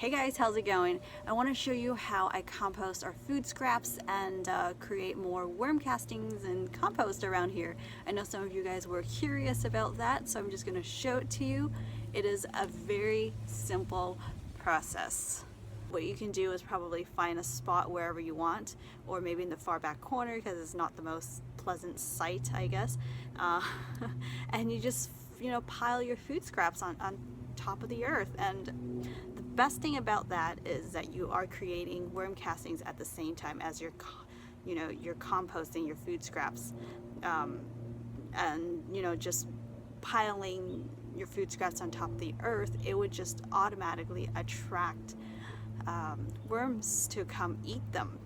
Hey guys, how's it going? I want to show you how I compost our food scraps and create more worm castings and compost around here. I know some of you guys were curious about that, so I'm just going to show it to you. It is a very simple process. What you can do is probably find a spot wherever you want, or maybe in the far back corner because it's not the most pleasant sight, I guess. And you just, pile your food scraps on top of the earth. And the best thing about that is that you are creating worm castings at the same time as you're composting your food scraps. And just piling your food scraps on top of the earth, it would just automatically attract worms to come eat them.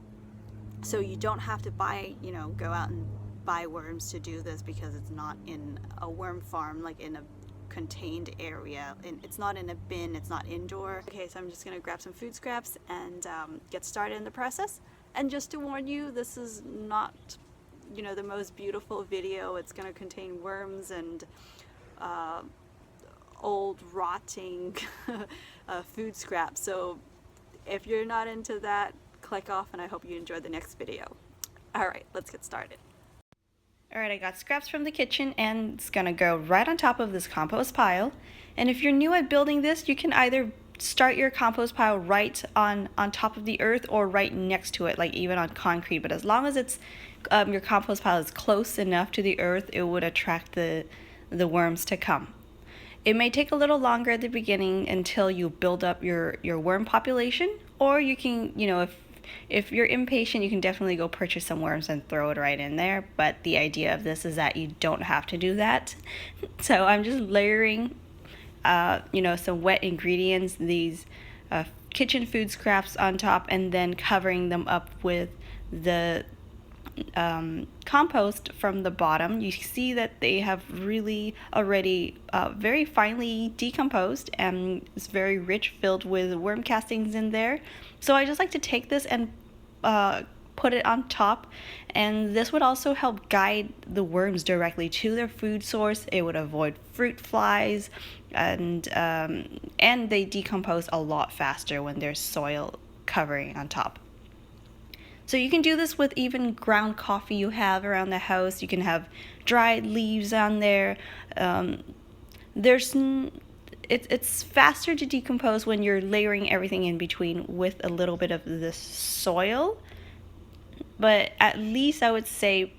So you don't have to go out and buy worms to do this, because it's not in a worm farm, like in a contained area. It's not in a bin, it's not indoor. Okay, so I'm just gonna grab some food scraps and get started in the process. And just to warn you, this is not the most beautiful video. It's gonna contain worms and old rotting food scraps. So if you're not into that, click off, and I hope you enjoy the next video. Alright, let's get started. Alright, I got scraps from the kitchen and it's gonna go right on top of this compost pile. And if you're new at building this, you can either start your compost pile right on top of the earth or right next to it, like even on concrete. But as long as it's your compost pile is close enough to the earth, it would attract the worms to come. It may take a little longer at the beginning until you build up your worm population, or you can, if you're impatient, you can definitely go purchase some worms and throw it right in there. But the idea of this is that you don't have to do that. So I'm just layering, some wet ingredients, these kitchen food scraps on top, and then covering them up with the compost from the bottom. You see that they have really already very finely decomposed, and it's very rich, filled with worm castings in there. So I just like to take this and put it on top, and this would also help guide the worms directly to their food source. It would avoid fruit flies, and they decompose a lot faster when there's soil covering on top. So you can do this with even ground coffee you have around the house. You can have dried leaves on there. It's faster to decompose when you're layering everything in between with a little bit of this soil. But at least I would say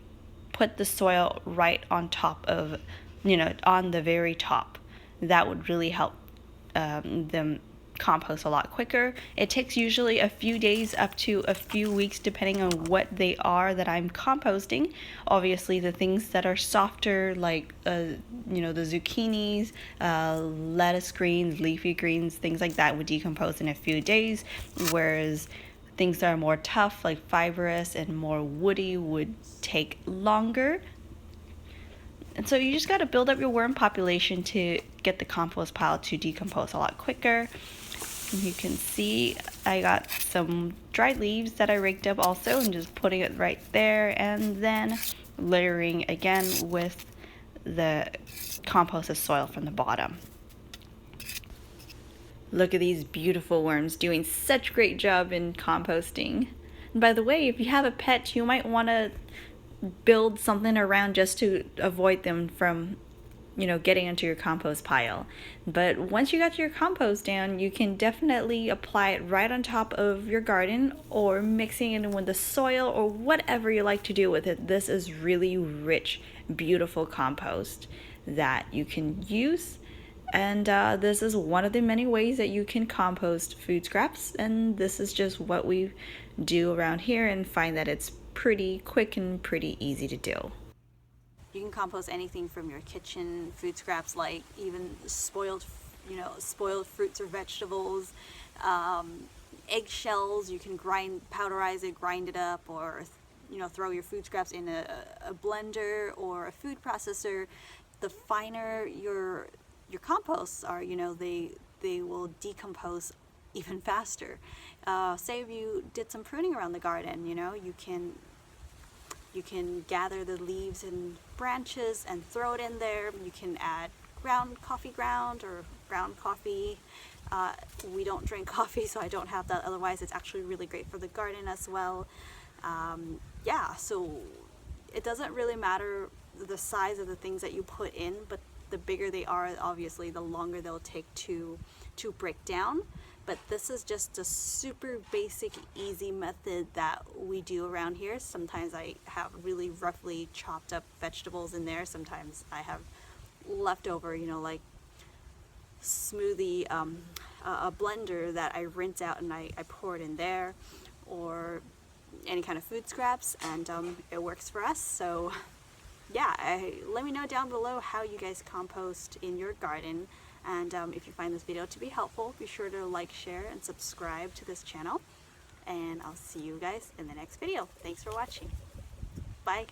put the soil right on top of, on the very top. That would really help them compost a lot quicker. It takes usually a few days up to a few weeks, depending on what they are that I'm composting. Obviously, the things that are softer, like the zucchinis, lettuce greens, leafy greens, things like that, would decompose in a few days, whereas things that are more tough, like fibrous and more woody, would take longer. And so you just got to build up your worm population to get the compost pile to decompose a lot quicker. You can see I got some dried leaves that I raked up also, and just putting it right there, and then layering again with the composted soil from the bottom. Look at these beautiful worms doing such a great job in composting. And by the way, if you have a pet, you might want to build something around just to avoid them from getting into your compost pile. But once you got your compost down, you can definitely apply it right on top of your garden, or mixing it in with the soil, or whatever you like to do with it. This is really rich, beautiful compost that you can use. And this is one of the many ways that you can compost food scraps. And this is just what we do around here, and find that it's pretty quick and pretty easy to do. You can compost anything from your kitchen food scraps, like even spoiled fruits or vegetables, eggshells. You can powderize it, grind it up, or throw your food scraps in a blender or a food processor. The finer your composts are, they will decompose even faster. Say if you did some pruning around the garden, you can gather the leaves and branches and throw it in there. You can add ground coffee ground or ground coffee We don't drink coffee, so I don't have that. Otherwise, it's actually really great for the garden as well. Yeah, so it doesn't really matter the size of the things that you put in, but the bigger they are, obviously, the longer they'll take to break down. But this is just a super basic, easy method that we do around here. Sometimes I have really roughly chopped up vegetables in there. Sometimes I have leftover, you know, like smoothie, a blender that I rinse out and I pour it in there, or any kind of food scraps, and it works for us. So yeah, let me know down below how you guys compost in your garden, and if you find this video to be helpful, be sure to like, share, and subscribe to this channel, and I'll see you guys in the next video. Thanks for watching. Bye.